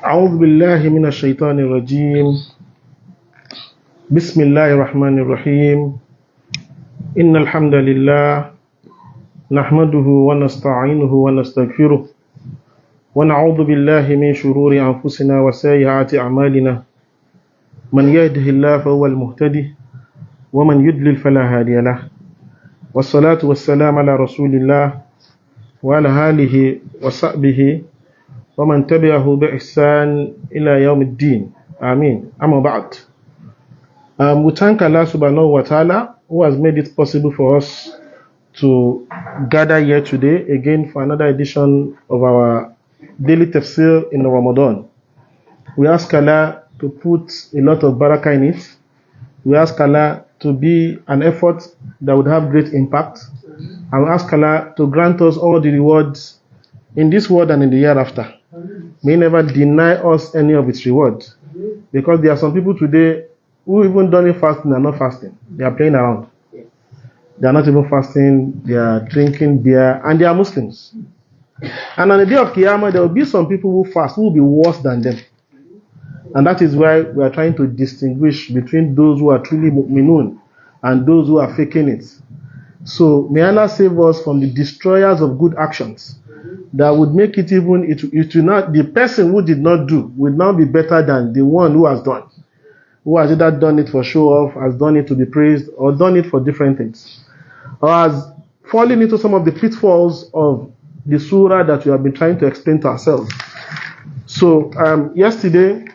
أعوذ بالله من الشيطان الرجيم. بسم الله الرحمن الرحيم. إن الحمد لله نحمده ونستعينه ونستغفره ونعوذ بالله من شرور أنفسنا وسيئات أعمالنا. من يهده الله فهو المهتدي ومن يضلل فلا هادي له. والصلاة والسلام على رسول الله وعلى آله وصحبه ومن تبعه بإحسان إلى يوم الدين. Amen. Amma ba'd. We thank Allah subhanahu wa ta'ala who has made it possible for us to gather here today again for another edition of our daily Tafsir in Ramadan. We ask Allah to put a lot of barakah in it. We ask Allah to be an effort that would have great impact. And we ask Allah to grant us all the rewards in this world and in the year after. May never deny us any of its rewards. Because there are some people today who even don't fasting and not fasting. They are playing around. They are not even fasting, they are drinking beer, and they are Muslims. And on the day of Qiyamah, there will be some people who fast who will be worse than them. And that is why we are trying to distinguish between those who are truly mu'minun and those who are faking it. So may Allah save us from the destroyers of good actions that would make it even, it will not, the person who did not do will now be better than the one who has done. Who has either done it for show off, has done it to be praised, or done it for different things. Or has fallen into some of the pitfalls of the surah that we have been trying to explain to ourselves. So yesterday,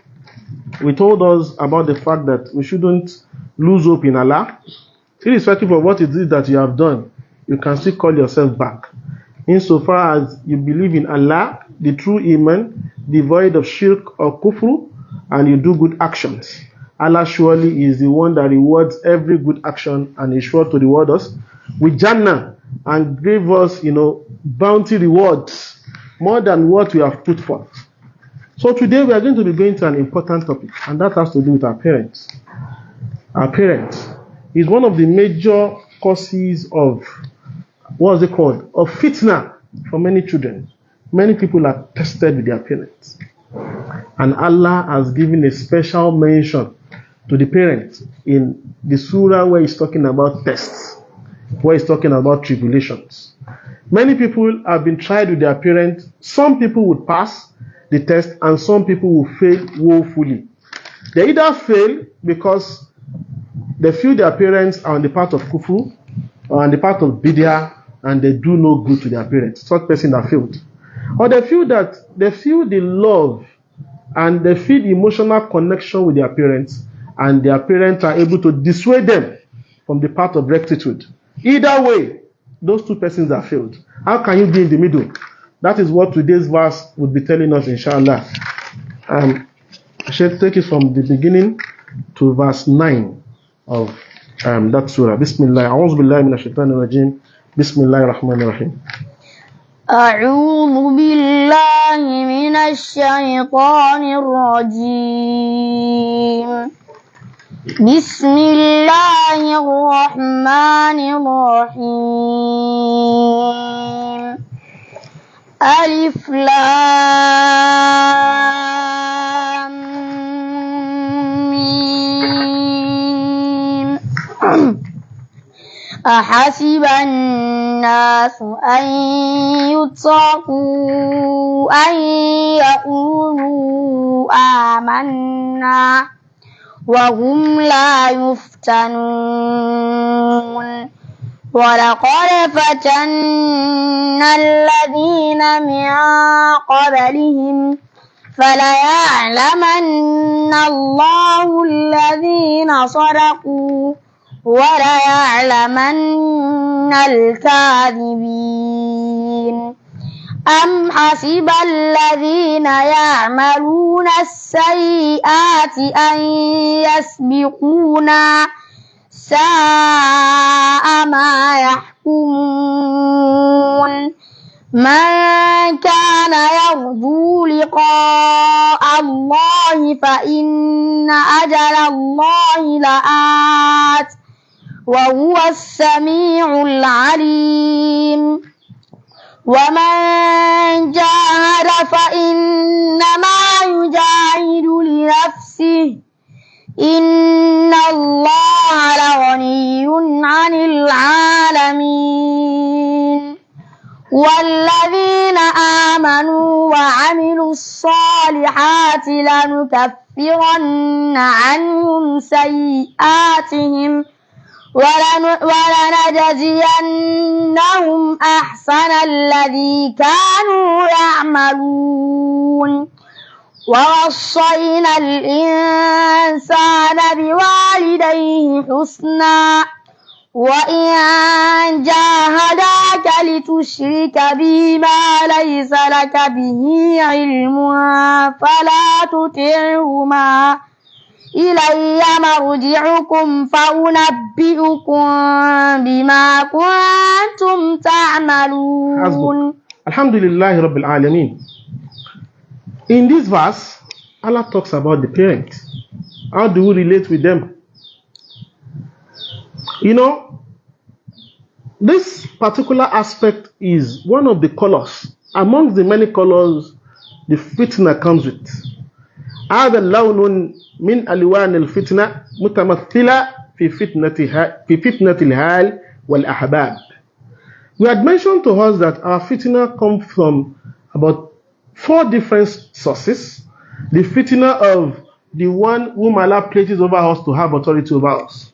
we told us about the fact that we shouldn't lose hope in Allah. Irrespective of what it is that you have done, you can still call yourself back. Insofar as you believe in Allah, the true Iman, devoid of shirk or kufr, and you do good actions. Allah surely is the one that rewards every good action and is sure to reward us with Jannah and give us, bounty rewards more than what we have put forth. So today we are going to be going to an important topic, and that has to do with our parents. Our parents is one of the major causes of, of fitna for many children. Many people are tested with their parents. And Allah has given a special mention to the parents in the surah where he's talking about tests, where he's talking about tribulations. Many people have been tried with their parents. Some people would pass the test and some people will fail woefully. They either fail because they feel their parents are on the path of kufu or on the path of bid'ah and they do no good to their parents. Such person are failed. Or they feel the love and they feel the emotional connection with their parents, and their parents are able to dissuade them from the path of rectitude. Either way, those two persons are failed. How can you be in the middle? That is what today's verse would be telling us, inshallah. I shall take it from the beginning to verse 9 of that surah. Bismillah. A'udhu billahi minash shaitanir rajim. Bismillahir rahmanir rahim. أعوذ بالله من الشيطان الرجيم. بسم الله الرحمن الرحيم. ألف لام ميم. أحسب الناس أن يتركوا أن يقولوا آمنا وهم لا يفتنون. ولقد فتنا الذين من قبلهم فليعلمن الله الذين صدقوا وليعلمن الكاذبين. أم حسب الذين يعملون السيئات أن يسبقونا ساء ما يحكمون. من كان يرجو لقاء الله فإن أجل الله لآت وهو السميع العليم. ومن جاهد إن الله لغني عن العالمين والذين آمنوا وعملوا الصالحات لنكفرن عنهم سيئاتهم ولنجزينهم أحسن الذي كانوا يعملون ووصينا الإنسان بوالديه حسنا وإن جاهداك لتشرك بي ما ليس لك به علم فلا تطعهما إلي مرجعكم فأنبئكم بما كنتم تعملون. Alhamdulillah Rabbil Alameen. In this verse, Allah talks about the parents. How do we relate with them? You know, this particular aspect is one of the colors amongst the many colors the fitna comes with. هذا اللون من ألوان الفتنة متمثلة في فتنة الحال والأحباب. We had mentioned to us that our fitna comes from about 4 different sources. The fitna of the one whom Allah places over us to have authority over us.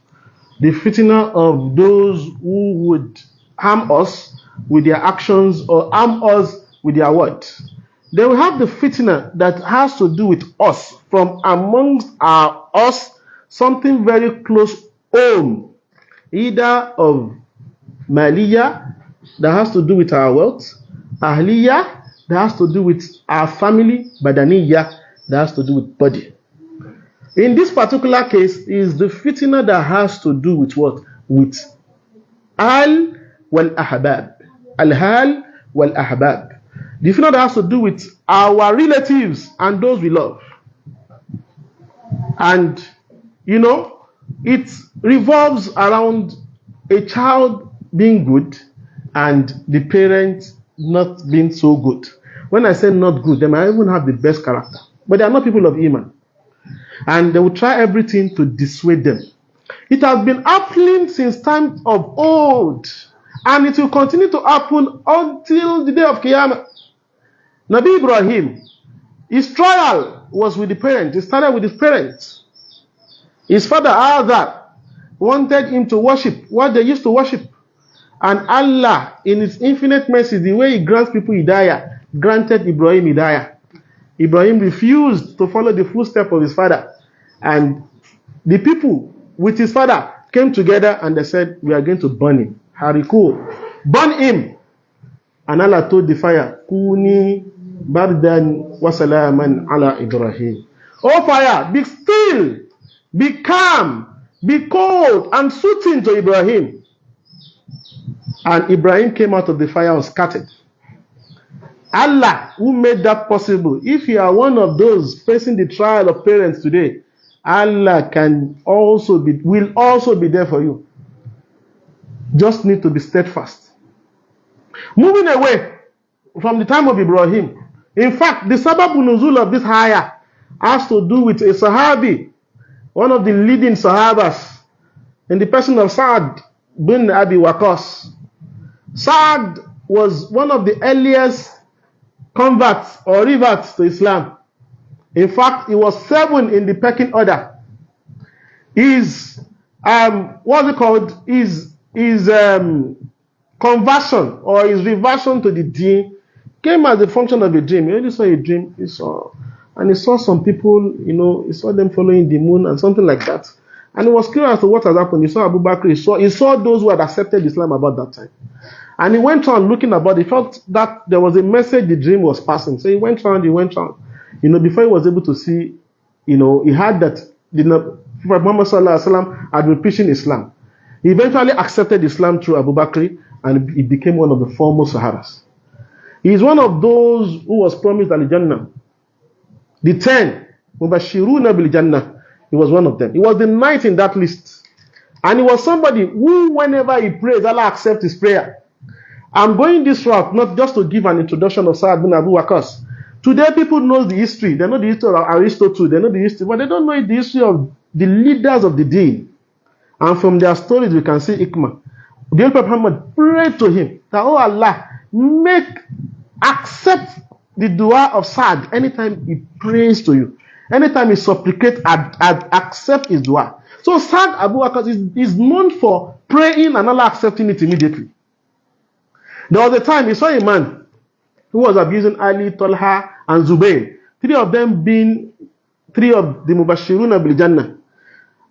The fitna of those who would harm us with their actions or harm us with their words. Then we have the fitna that has to do with us, from amongst us, something very close home, either of maliya, that has to do with our wealth, ahliya, that has to do with our family, badaniya, that has to do with body. In this particular case, is the fitna that has to do with what? With al wal ahbab. Al-hal wal ahbab. The fitna that has to do with our relatives and those we love. And, you know, it revolves around a child being good and the parents not being so good. When I say not good, they might even have the best character, but they are not people of Iman. And they will try everything to dissuade them. It has been happening since time of old, and it will continue to happen until the day of Qiyamah. Nabi Ibrahim, his trial was with the parents. It started with his parents. His father Azar wanted him to worship what they used to worship. And Allah, in His infinite mercy, the way He grants people Hidayah, granted Ibrahim Hidayah. Ibrahim refused to follow the footsteps of his father. And the people with his father came together and they said, we are going to burn him. Hariku, burn him. And Allah told the fire, Kuni bardan wasalaman ala Ibrahim. Oh fire, be still, be calm, be cold and soothing to Ibrahim. And Ibrahim came out of the fire unscathed. Allah, who made that possible, if you are one of those facing the trial of parents today, Allah will also be there for you. Just need to be steadfast. Moving away from the time of Ibrahim. In fact, the sabab nuzul of this ayah has to do with a Sahabi, one of the leading Sahabas, in the person of Sa'ad bin Abi Waqqas. Sa'ad was one of the earliest converts or reverts to Islam. In fact, he was 7 in the pecking order. His conversion or his reversion to the deen came as a function of a dream. He only saw a dream, he saw some people, he saw them following the moon and something like that. And he was curious as to what had happened. He saw Abu Bakr, he saw those who had accepted Islam about that time. And he went on looking about. He felt that there was a message the dream was passing. So he went on. Before he was able to see, he heard that the Prophet Muhammad sallallahu alaihi wasallam had been preaching Islam. He eventually accepted Islam through Abu Bakr and he became one of the foremost Sahabas. He is one of those who was promised Al-Jannah. The 10, Mubashiruna bil Jannah. He was one of them. He was the 9th in that list. And he was somebody who, whenever he prays, Allah accepts his prayer. I'm going this route not just to give an introduction of Sa'ad bin Abu Waqqas. Today people know the history. They know the history of Aristotle. They know the history, but they don't know the history of the leaders of the deen. And from their stories, we can see Ikma. The Prophet Muhammad prayed to him that, oh Allah, accept the dua of Sa'd anytime he prays to you. Anytime he supplicates, accept his dua. So Sa'd Abu Waqqas is known for praying and Allah accepting it immediately. There was a time he saw a man who was abusing Ali, Talha, and Zubayr. Three of them being three of the Mubashiruna bil Jannah.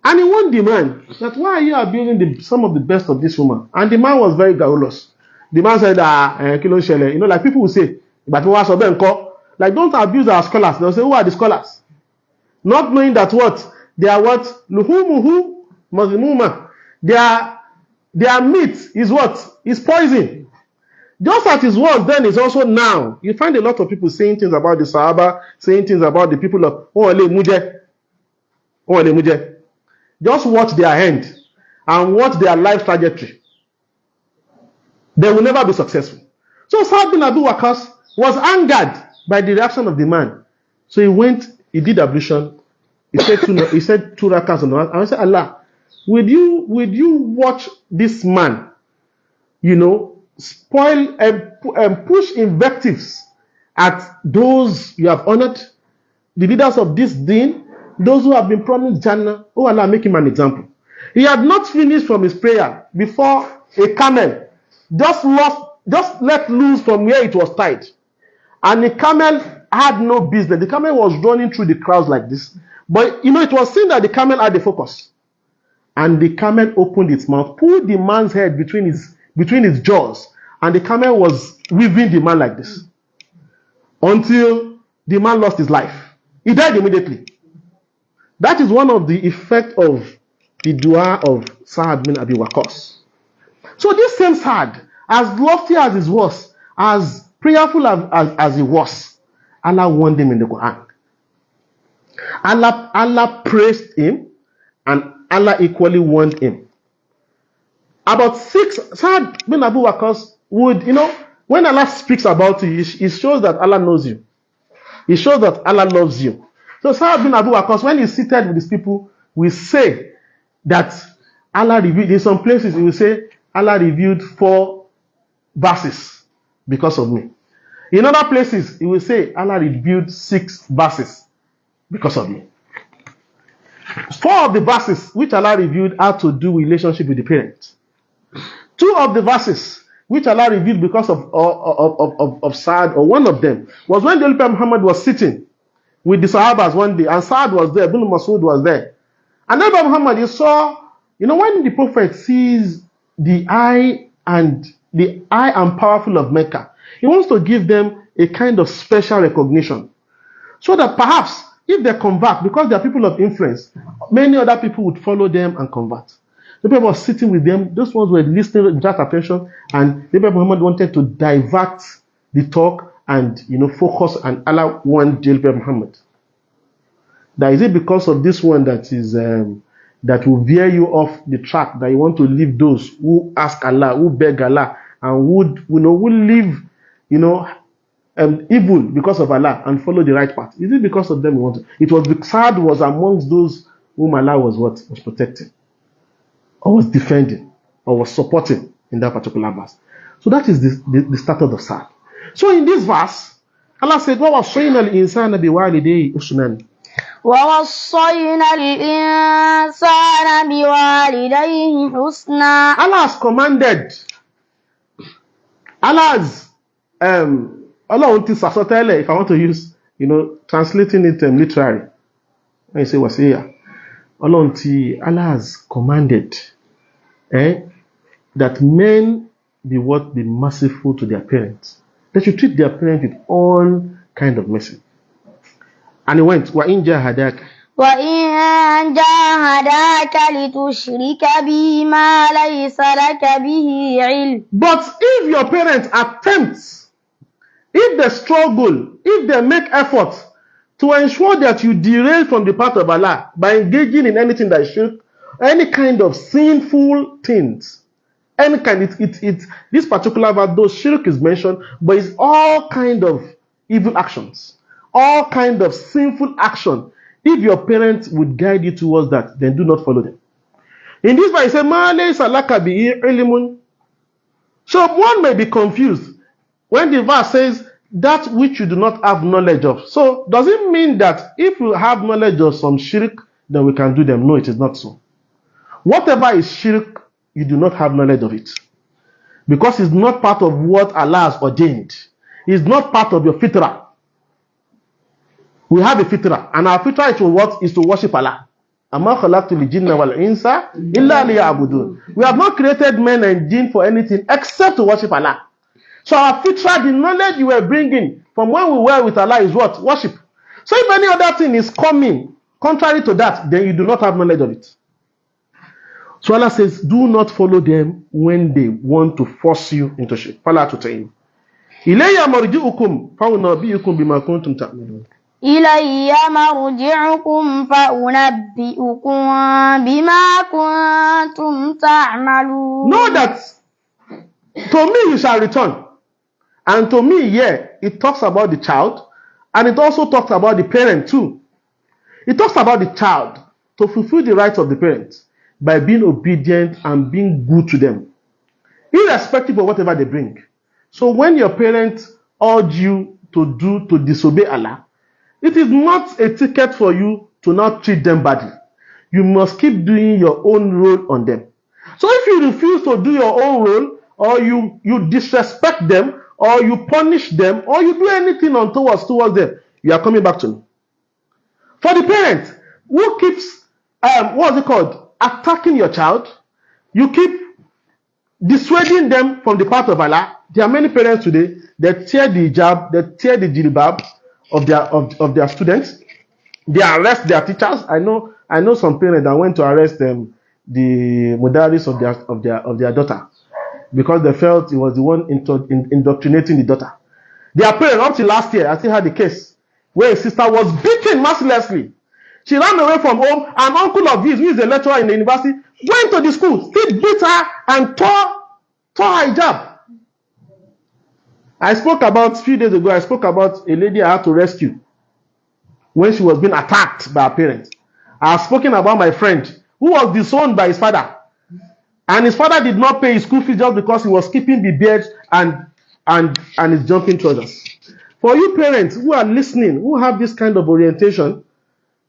And he warned the man that, why are you abusing some of the best of this woman? And the man was very garrulous. The man said, you know, like people will say, but like, don't abuse our scholars. They'll say, who are the scholars? Not knowing that what? They are what? Luhumuhu mazmuma. Their meat is what? Is poison. Just as it was then, is also now. You find a lot of people saying things about the Sahaba, saying things about the people of Ole Muje. Just watch their end and watch their life trajectory. They will never be successful. So Sa'd bin Abu Waqqas was angered by the reaction of the man. So he did ablution. He said two rakats on the and I said, Allah, would you watch this man, you know, spoil and push invectives at those you have honored, the leaders of this deen, those who have been promised Jannah? Oh Allah, make him an example. He had not finished from his prayer before a camel just let loose from where it was tied. And the camel had no business. The camel was running through the crowds like this. But you know, it was seen that the camel had the focus. And the camel opened its mouth, pulled the man's head between his jaws, and the camel was weaving the man like this. Until the man lost his life. He died immediately. That is one of the effects of the dua of Sa'd bin Abi Waqqas. So this same Sa'd, as lofty as it was, as prayerful as he was, Allah warned him in the Quran. Allah praised him, and Allah equally warned him. About Sa'd bin Abu Waqqas would, you know, when Allah speaks about you, it shows that Allah knows you. It shows that Allah loves you. So Sa'd bin Abu Waqqas, when he's seated with his people, will say that Allah revealed, in some places he will say, Allah revealed 4 verses because of me. In other places, he will say, Allah revealed 6 verses because of me. 4 of the verses which Allah revealed had to do with relationship with the parents. 2 of the verses which Allah revealed because of Sa'd, or one of them, was when the Prophet Muhammad was sitting with the Sahabas one day, and Sa'd was there, Ibn Masud was there. And then Muhammad, he saw, you know, when the Prophet sees the eye and powerful of Mecca, he wants to give them a kind of special recognition. So that perhaps, if they convert, because they are people of influence, many other people would follow them and convert. The Prophet was sitting with them, those ones were listening with that attention, and the Prophet Muhammad wanted to divert the talk and, you know, focus, and Allah warned the Prophet Muhammad. That is it because of this one that is that will veer you off the track, that you want to leave those who ask Allah, who beg Allah, and who live, you know, evil because of Allah and follow the right path. Is it because of them you want to? It was the Sa'd was amongst those whom Allah was protecting, or was defending, or was supporting in that particular verse. So that is the status of Sa'd. So in this verse, Allah said, وَوَصَّيْنَا الْإِنسَانَ بِوَالِدَيْهِ حُسْنًا. وَوَصَّيْنَا الْإِنسَانَ بِوَالِدَيْهِ حُسْنًا. Allah has commanded. If I want to use, you know, translating it literally, when you say wasiya, Allah has commanded that men be merciful to their parents. They should treat their parents with all kind of mercy. And he went, وَإِنْ جَاهَدَاكَ لِتُشْرِكَ بِي مَا لَيْسَ لَكَ بِهِ عِلْمٌ. But if your parents attempt, if they struggle, if they make efforts to ensure that you derail from the path of Allah by engaging in anything that is shirk, any kind of sinful things, any kind, this particular verse, though shirk is mentioned, but it's all kind of evil actions, all kind of sinful action If your parents would guide you towards that, then do not follow them. In this verse, it says, "Ma laysa laka bihi ilmun." So one may be confused when the verse says that which you do not have knowledge of. So does it mean that if you have knowledge of some shirk, then we can do them? No, it is not so. Whatever is shirk, you do not have knowledge of it. Because it's not part of what Allah has ordained. It's not part of your fitrah. We have a fitrah, and our fitrah is to what? Is to worship Allah. Amma khalaqtul jinna wal insa illa liya'budun. We have not created men and jinn for anything except to worship Allah. So our fitrah, the knowledge you were bringing from when we were with Allah, is what? Worship. So if any other thing is coming contrary to that, then you do not have knowledge of it. So Allah says, do not follow them when they want to force you into shirk. Fala tuti'im. Ilayya marji'ukum fa unabbi'ukum bima kuntum ta'malun. إلي مرجعكم فأنبئكم بما كنتم تعملون. Know that to me you shall return. And to me, it talks about the child, and it also talks about the parent too. It talks about the child to fulfill the rights of the parents by being obedient and being good to them, irrespective of whatever they bring. So when your parents urge you to disobey Allah, it is not a ticket for you to not treat them badly. You must keep doing your own role on them. So if you refuse to do your own role, or you disrespect them, or you punish them, or you do anything towards them, you are coming back to me. For the parent who keeps attacking your child, you keep dissuading them from the path of Allah. There are many parents today that tear the hijab, they tear the jilbab of their students. They arrest their teachers. I know some parents that went to arrest the mudaris of their daughter because they felt he was the one indoctrinating the daughter. Their parents, up till last year, I still had the case where a sister was beaten mercilessly. She ran away from home. An uncle of his, who is a lecturer in the university, went to the school, still beat her and tore her hijab. A few days ago, I spoke about a lady I had to rescue when she was being attacked by her parents. I have spoken about my friend who was disowned by his father. And his father did not pay his school fees just because he was keeping the beard and his jumping trousers. For you parents who are listening, who have this kind of orientation,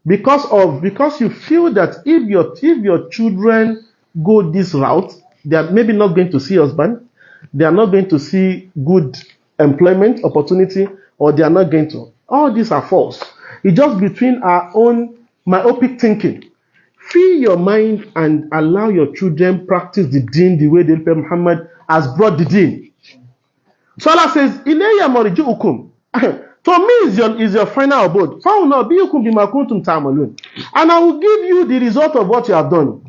because you feel that if your children go this route, they are maybe not going to see husband, they are not going to see good employment opportunity, or they are not going to. All these are false. It's just between our own myopic thinking. Free your mind and allow your children practice the deen the way the Prophet Muhammad has brought the deen. So Allah says, Ilayya marji'ukum. To me is your final abode. فَأُنَبِّئُكُم بِمَا كُنتُمْ تَعْمَلُونَ. And I will give you the result of what you have done.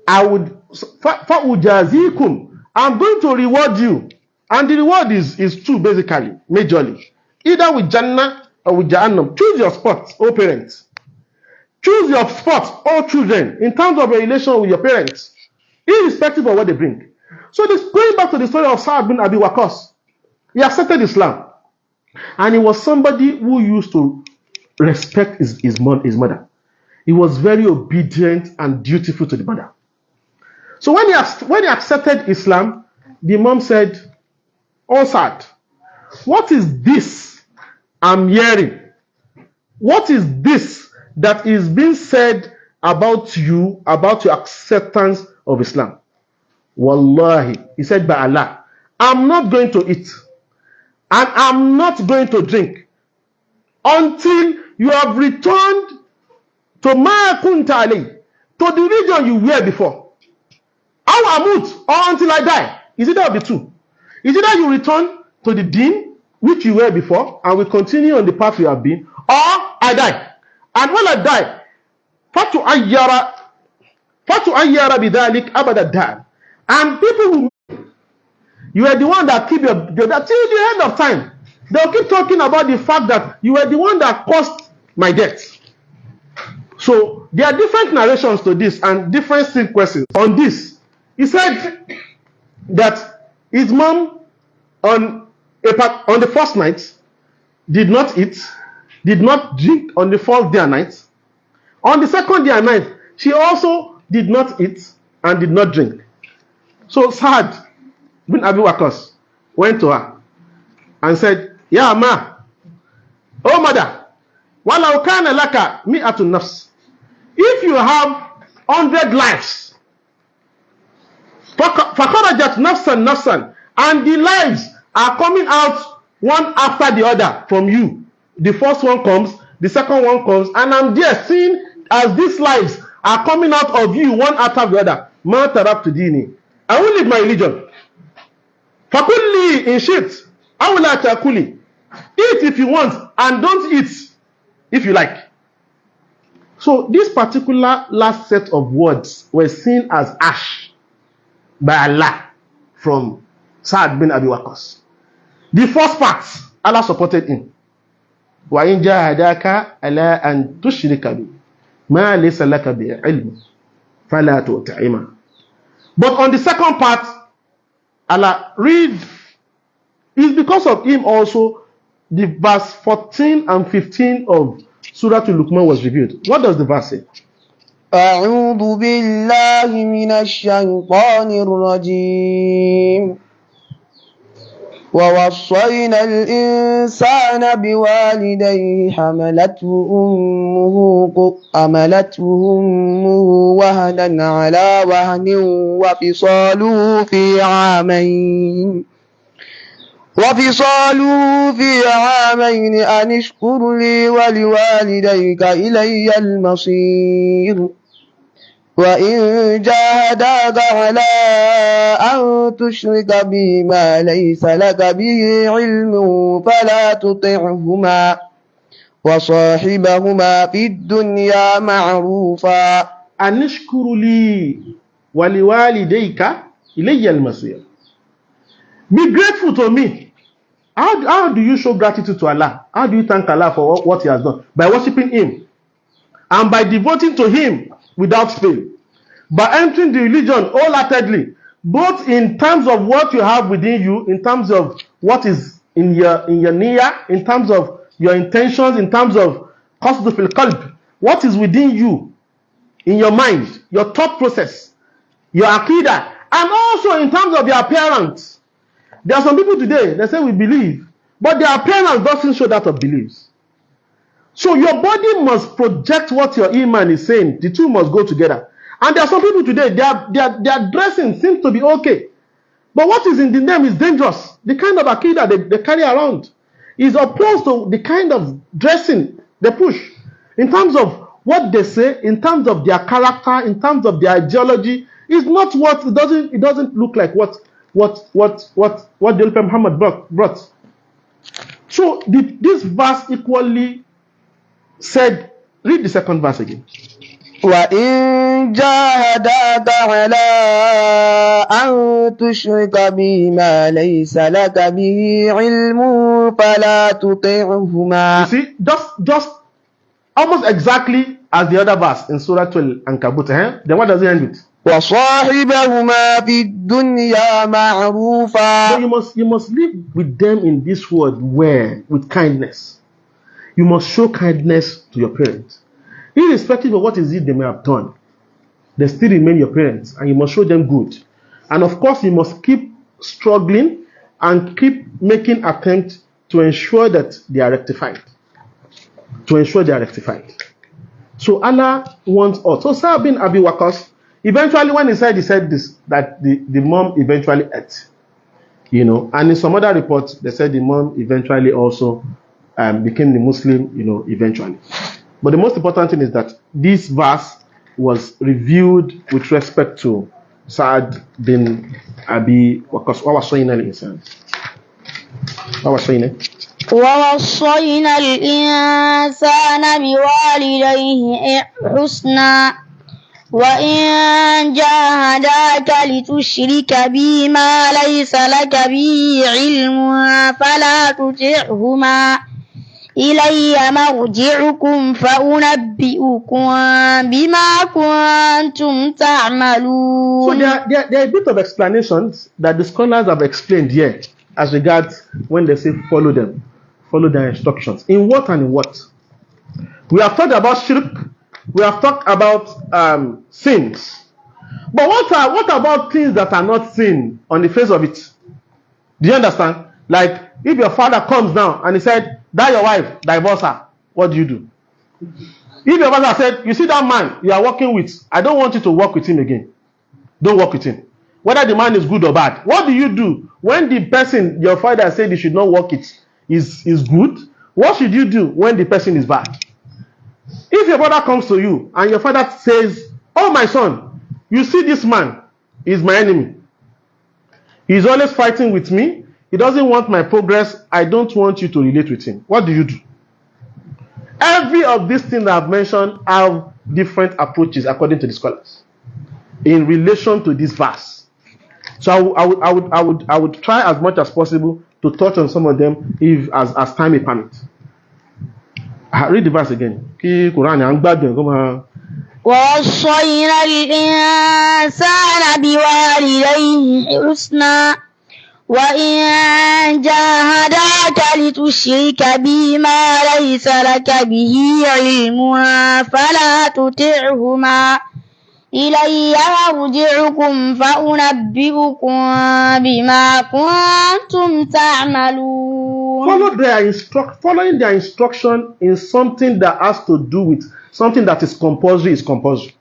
فَأُجَازِيكُم. I'm going to reward you. And the reward is two, basically, majorly. Either with Jannah or with Jahannam. Choose your spot, O parents. Choose your spot, O children, in terms of your relation with your parents, irrespective of what they bring. So going back to the story of Sa'ad bin Abi Waqqas, he accepted Islam. And he was somebody who used to respect his mother. He was very obedient and dutiful to the mother. So when he accepted Islam, the mom said, "Oh Sa'ad, what is this I'm hearing? What is this that is being said about you, about your acceptance of Islam?" Wallahi, he said, by Allah, I'm not going to eat and I'm not going to drink until you have returned to Ma Kunta Alayh, to the region you were before. Aw amut, or until I die. Is it of the two? Is it that you return to the deen which you were before and we continue on the path you have been, or I die? And when I die, فَتُعَيَّرَ بِذَلِكَ أَبَدَ الدَّهْرِ. And people will, you are the one that keep your till the end of time. They'll keep talking about the fact that you were the one that caused my death. So there are different narrations to this and different sequences on this. He said that his mom on the first night did not eat, did not drink on the first day and night. On the second day and night, she also did not eat and did not drink. So Sa'ad bin Abi Waqqas went to her and said, Ya Ma, oh mother, walau kana laka mi'atun nafs. If you have 100 lives, fakharajat nafsan, and the lives are coming out one after the other from you. The first one comes, the second one comes, and I'm there seeing as these lives are coming out of you one after the other. Ma taraktu dini. I will leave my religion. Fakulli in shit. I will not takuli. Eat if you want and don't eat if you like. So this particular last set of words were seen as ash by Allah from Sa'ad bin Abi Waqqas. The first part, Allah supported him. وَإِنْ جَاهَدَاكَ عَلَىٰ أَنْ تُشْرِكَ بِي مَا لَيْسَ لَكَ بِهِ عِلْمٌ فَلَا تُطِعْهُمَا. But on the second part, Allah read, is because of him also the verse 14 and 15 of Suratul Luqman was revealed. What does the verse say? أعوذ بالله من الشيطان الرجيم ووصينا الإنسان بوالديه حملته أمه وهنا على وهن وفصاله في عامين أن اشكر لي ولوالديك إلي المصير وإن جاهداك على أن تشرك بي ما ليس لك به علم فلا تطعهما وصاحبهما في الدنيا معروفا أن اشكر لي ولوالديك إلي المصير. Be grateful to me. How do you show gratitude to Allah? How do you thank Allah for what He has done? By worshiping Him and by devoting to Him without fail, by entering the religion wholeheartedly, both in terms of what you have within you, in terms of what is in your niyyah, in terms of your intentions, in terms of qasdu fil qalb, what is within you, in your mind, your thought process, your aqidah, and also in terms of your appearance. There are some people today, they say we believe, but their appearance doesn't show that of beliefs. So your body must project what your iman is saying. The two must go together. And there are some people today, their dressing seems to be okay. But what is in them is dangerous. The kind of akidah they carry around is opposed to the kind of dressing they push. In terms of what they say, in terms of their character, in terms of their ideology, is not what, it doesn't look like what the Prophet Muhammad brought. So this verse equally said, read the second verse again. وَإِن جَاهَدَاكَ عَلَىٰ أَن تُشْرِكَ بِي مَا لَيْسَ لَكَ بِهِ عِلْمٌ فَلَا تُطِعْهُمَا. You see, just almost exactly as the other verse in Suratul Ankabut. Then what does it end with? وَصَاحِبَهُمَا فِي الدُّنْيَا مَعْرُوفًا. So you must live with them in this world with kindness. You must show kindness to your parents. Irrespective of what is it they may have done, they still remain your parents, and you must show them good. And of course, you must keep struggling and keep making attempts to ensure that they are rectified. So Allah wants us. So Sa'ad bin Abi Waqqas, eventually when he said this, that the mom eventually ate. And in some other reports, they said the mom eventually also became the Muslim, eventually. But the most important thing is that this verse was revealed with respect to Sa'ad bin Abi Waqqas. ووصينا الإنسان بوالديه حسنا وإن جاهداك لتشرك بي ما ليس لك به علم فلا تطعهما إلي مرجعكم فأنبئكم بما كنتم تعملون. So there are a bit of explanations that the scholars have explained here as regards when they say follow their instructions. In what and in what? We have talked about shirk. We have talked about sins. But what about things that are not sin on the face of it? Do you understand? Like if your father comes down and he said, "That your wife, divorce her," what do you do? If your father said, "You see that man you are working with, I don't want you to work with him again. Don't work with him." Whether the man is good or bad, what do you do when the person your father said you should not work it is good? What should you do when the person is bad? If your brother comes to you and your father says, "Oh my son, you see this man is my enemy. He's always fighting with me. He doesn't want my progress. I don't want you to relate with him." What do you do? Every of these things I've mentioned have different approaches according to the scholars in relation to this verse. So I would try as much as possible to touch on some of them if as time may permit. Read the verse again. ووصينا الإنسان بوالديه حسنا وإن جاهداك لتشرك بي ما ليس لك به علم فلا تطعهما إلي مرجعكم فأنبئكم بما كنتم تعملون. Following their instruction in something that has to do with something that is compulsory is compulsory.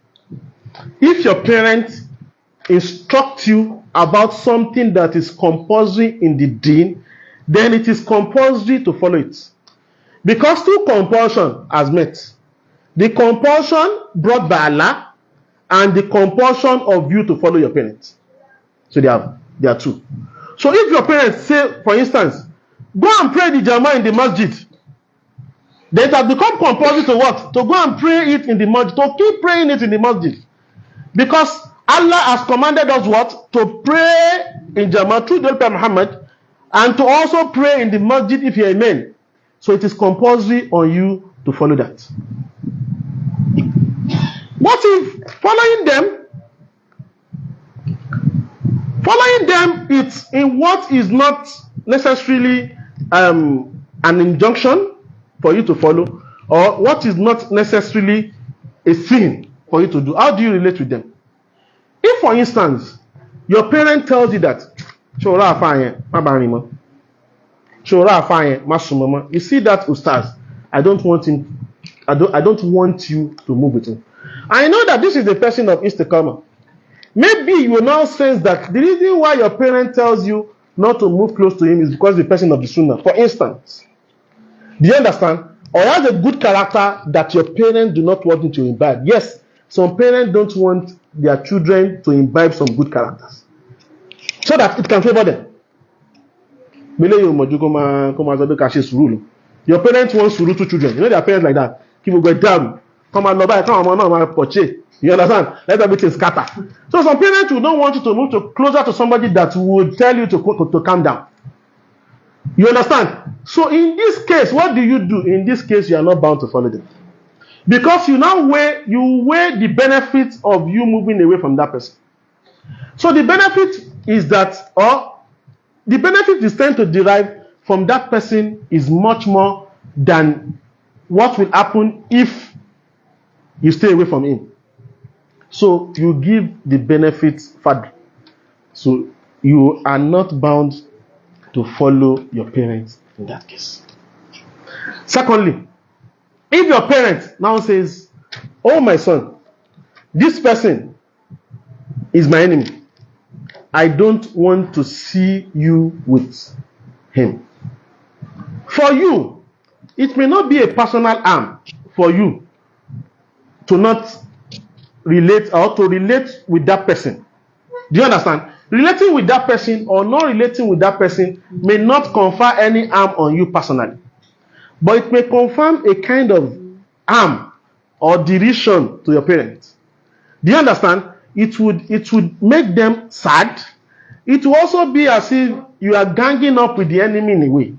If your parents instruct you about something that is compulsory in the deen, then it is compulsory to follow it. Because two compulsion has met. The compulsion brought by Allah and the compulsion of you to follow your parents. So there are two. So if your parents say, for instance, go and pray the Jama'ah in the masjid, then it has become compulsory to what? To go and pray it in the masjid, to keep praying it in the masjid. Because Allah has commanded us what? To pray in Jama'ah through the Prophet Muhammad and to also pray in the masjid if you are a man. So it is compulsory on you to follow that. What if following them it's in what is not necessarily an injunction for you to follow, or what is not necessarily a sin for you to do? How do you relate with them? If, for instance, your parent tells you that, you see that ustaz, I don't want you to move with him. I know that this is the person of istiqamah. Maybe you will now sense that the reason why your parent tells you not to move close to him is because the person of the sunnah. For instance, do you understand? Or he has a good character that your parents do not want him to imbibe. Yes, some parents don't want their children to imbibe some good characters so that it can favor them. Your parents want surutu children. You know their parents like that. People go down. Come and buy, come on, porche. You understand? Let everything scatter. So some parents will not want you to move closer to somebody that would tell you to calm down. You understand? So in this case, what do? In this case, you are not bound to follow them. Because you now weigh the benefits of you moving away from that person. So the benefit is that, or the benefit is tend to derive from that person is much more than what will happen if you stay away from him. So you give the benefits further. So you are not bound to follow your parents in that case. Secondly, if your parent now says, "Oh my son, this person is my enemy. I don't want to see you with him." For you, it may not be a personal harm for you to not relate or to relate with that person. Do you understand? Relating with that person or not relating with that person may not confer any harm on you personally, but it may confirm a kind of harm or derision to your parents. Do you understand? It would make them sad. It will also be as if you are ganging up with the enemy in a way.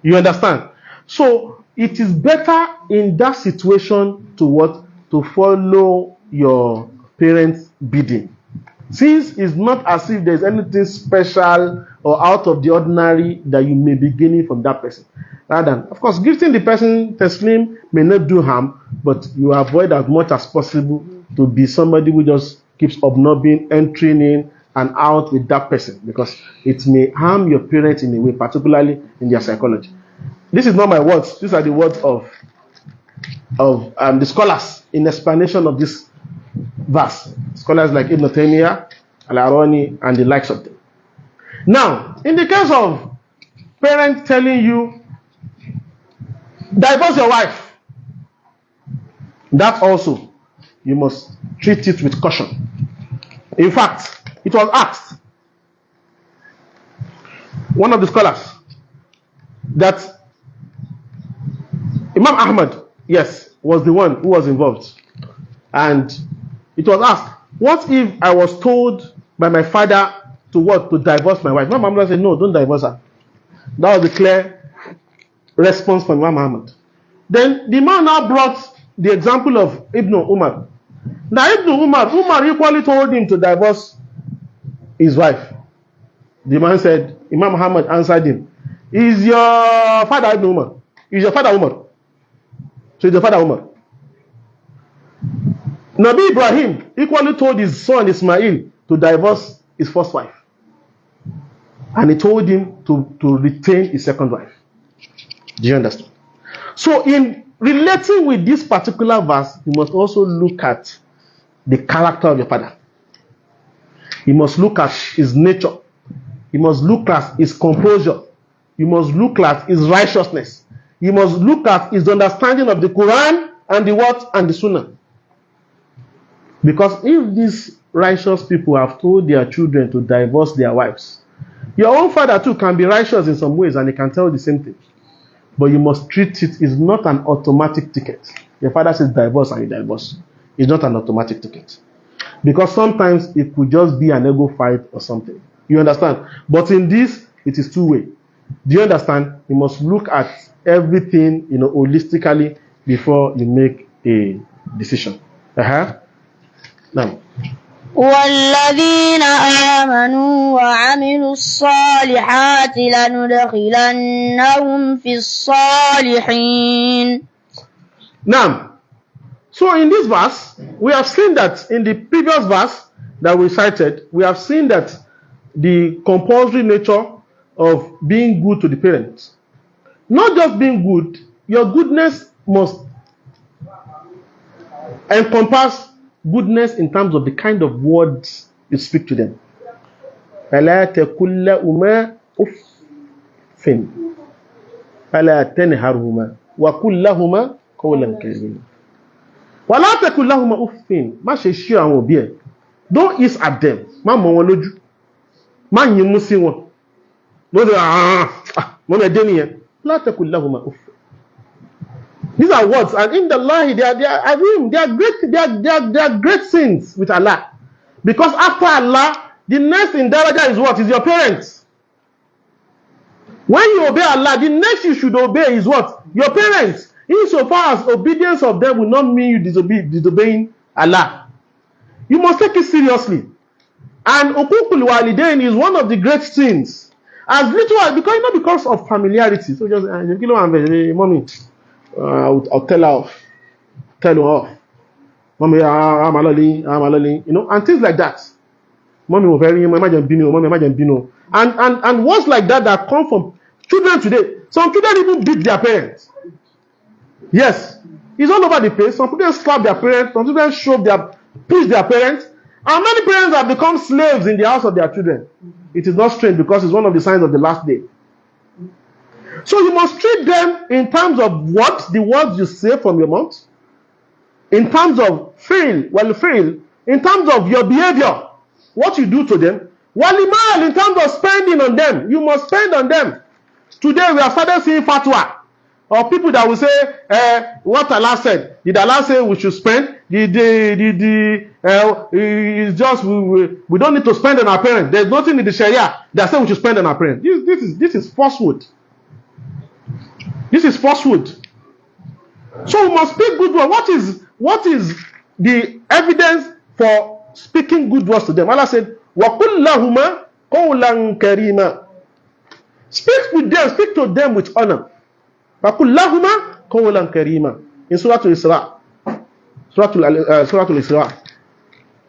You understand? So it is better in that situation to follow your parents' bidding. Since it's not as if there's anything special or out of the ordinary that you may be gaining from that person. Rather than, of course, gifting the person taslim may not do harm, but you avoid as much as possible to be somebody who just keeps obnobbing, entering in and out with that person, because it may harm your parents in a way, particularly in their psychology. This is not my words. These are the words of the scholars in explanation of this verse. Scholars like Ibn Taymiyyah, Al-Arani, and the likes of them. Now, in the case of parents telling you, divorce your wife, that also, you must treat it with caution. In fact, it was asked, one of the scholars, that Imam Ahmad, yes, was the one who was involved. And it was asked, what if I was told by my father to divorce my wife? Imam Ahmad said, no, don't divorce her. That was the clear response from Imam Ahmad. Then the man now brought the example of Ibn Umar. Now Ibn Umar equally told him to divorce his wife. The man said, Imam Ahmad answered him, is your father Ibn Umar? Is your father Umar? So is your father Umar. Nabi Ibrahim equally told his son Ismail to divorce his first wife. And he told him to retain his second wife. Do you understand? So in relating with this particular verse, you must also look at the character of your father. You must look at his nature. You must look at his composure. You must look at his righteousness. You must look at his understanding of the Quran and the what and the Sunnah. Because if these righteous people have told their children to divorce their wives, your own father too can be righteous in some ways and he can tell the same thing. But you must treat it, it's not an automatic ticket. Your father says divorce and you divorce. It's not an automatic ticket. Because sometimes it could just be an ego fight or something. You understand? But in this, it is two-way. Do you understand? You must look at everything, holistically before you make a decision. Now. والذين آمنوا وعملوا الصالحات لندخلنهم في الصالحين. Now, so in this verse, we have seen that in the previous verse that we cited, we have seen that the compulsory nature of being good to the parents. Not just being good, your goodness must encompass goodness in terms of the kind of words you speak to them. فَلَا تَقُلْ لَهُمَا أُفٍّ فَلَا تَنْهَرْهُمَا وَقُلْ لَهُمَا قَوْلًا كَرِيمًا. وَلَا تَقُلْ لَهُمَا أُفٍّ. Má ṣe ṣí àwọn òbí ẹ̀. Don't hiss at them. Má mọ wọn lójú. Má yín mú sí wọn. Lóde mọ́nà ẹ̀dẹ́ nìyẹn. لَا تَقُلْ لَهُمَا أُفٍّ. These are words, and in the lie, they are great sins with Allah. Because after Allah, the next in daraja is what? Is your parents. When you obey Allah, the next you should obey is what? Your parents. Insofar as obedience of them will not mean you disobeying Allah. You must take it seriously. And uququl walidain is one of the great sins. As little as, not because of familiarity. So just, mommy. I'll tell her off. Mommy, I'm alone, and things like that. Mommy will very imagine bino. And words like that come from children today. Some children even beat their parents. Yes. It's all over the place. Some children slap their parents, some children push their parents. And many parents have become slaves in the house of their children. It is not strange because it's one of the signs of the last day. So you must treat them in terms of the words you say from your mouth, in terms of fail, in terms of your behavior, what you do to them, walimal, in terms of spending on them, you must spend on them. Today we have started seeing fatwa, or people that will say, what Allah said. Did Allah say we should spend? It's just we don't need to spend on our parents. There's nothing in the Sharia that says we should spend on our parents. This is falsehood. This is falsehood. So we must speak good words. What is the evidence for speaking good words to them? Allah said, وَقُلْ لَهُمَا قَوْلًا كَرِيمًا. Speak with them, speak to them with honor. فَقُلْ لَهُمَا قَوْلًا كَرِيمًا. In Suratul Isra. Suratul Isra.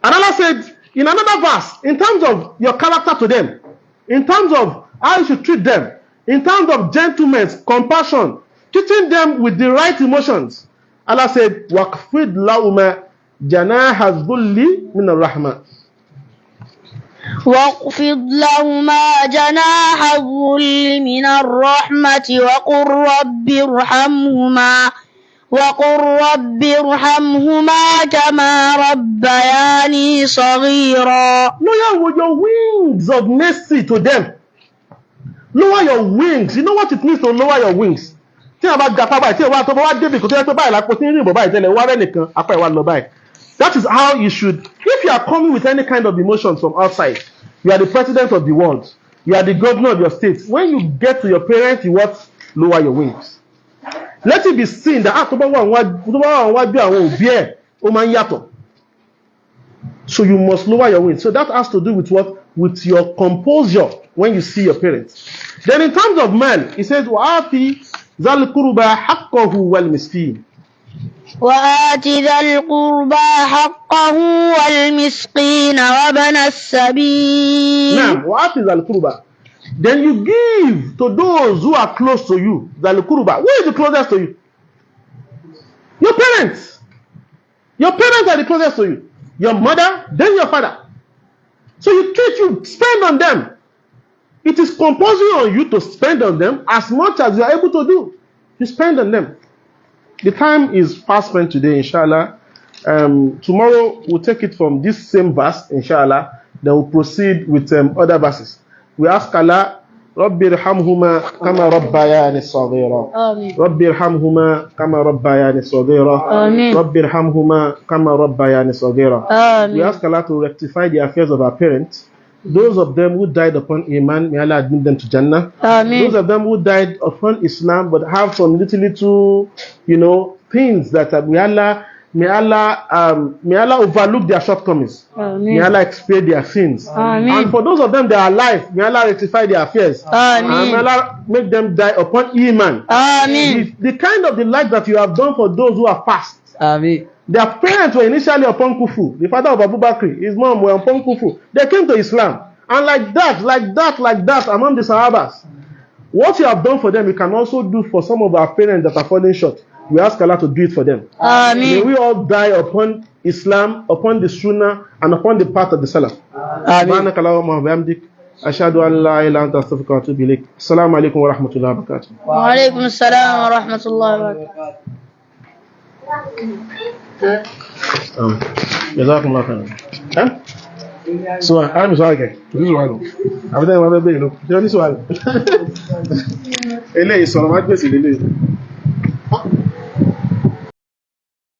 And Allah said in another verse, in terms of your character to them, in terms of how you should treat them, in terms of gentleness, compassion, treating them with the right emotions, Allah said, وَقْفِدْ لَهُمَا جَنَاحَ الذُّلِّ مِنَ الرَّحْمَةِ. واخفض لهما جناح الذل من الرحمة وقل رب ارحمهما كما ربياني صغيرا. Lower your wings of mercy to them. Lower your wings. You know what it means to lower your wings? That is how you should. If you are coming with any kind of emotions from outside, you are the president of the world, you are the governor of your state. When you get to your parents, you what? Lower your wings. Let it be seen that so you must lower your wings. So that has to do with what? With your composure when you see your parents. Then in terms of man, he says, وَآتِ ذَا الْقُرْبَى حَقَّهُ وَالْمِسْكِينَ. وآت ذا القربى حقه والمسكين وابن السبيل. Now, وآت ذا القربى. Then you give to those who are close to you. ذا القربى. Who is the closest to you? Your parents. Your parents are the closest to you. Your mother, then your father. So you spend on them. It is compulsory on you to spend on them as much as you are able to do. You spend on them. The time is fast spent today, inshallah. Tomorrow we'll take it from this same verse, inshallah. Then we'll proceed with other verses. We ask Allah, رَبِّ ارْحَمْهُمَا كَمَا رَبَّيَانِ صَغِيرًا. رَبِّ ارْحَمْهُمَا كَمَا رَبَّيَانِ صَغِيرًا. رَبِّ ارْحَمْهُمَا كَمَا رَبَّيَانِ صَغِيرًا. We ask Allah to rectify the affairs of our parents. Those of them who died upon Iman, may Allah admit them to Jannah. Those of them who died upon Islam but have some little, things that may Allah overlook their shortcomings. May Allah expiate their sins. And for those of them that are alive, may Allah rectify their affairs. And may Allah make them die upon Iman. The kind of the life that you have done for those who are past. Their parents were initially upon Kufu. The father of Abu Bakr, his mom were upon Kufu. They came to Islam. And like that, among the Sahabas. What you have done for them, you can also do for some of our parents that are falling short. We ask Allah to do it for them. May we all die upon Islam, upon the Sunnah, and upon the path of the Salaf. Subhanaka Allahumma wa bihamdik. Ashhadu an la ilaha illa anta astaghfiruka wa atubu ilaik. Assalamu alaikum wa rahmatullahi wa barakatuh. Wa alaikum assalam wa rahmatullahi wa barakatuh. Jazakumullah khairan. So I'm sorry. This is one. I'm there. I'm there. Look, this one. Ele is so much better.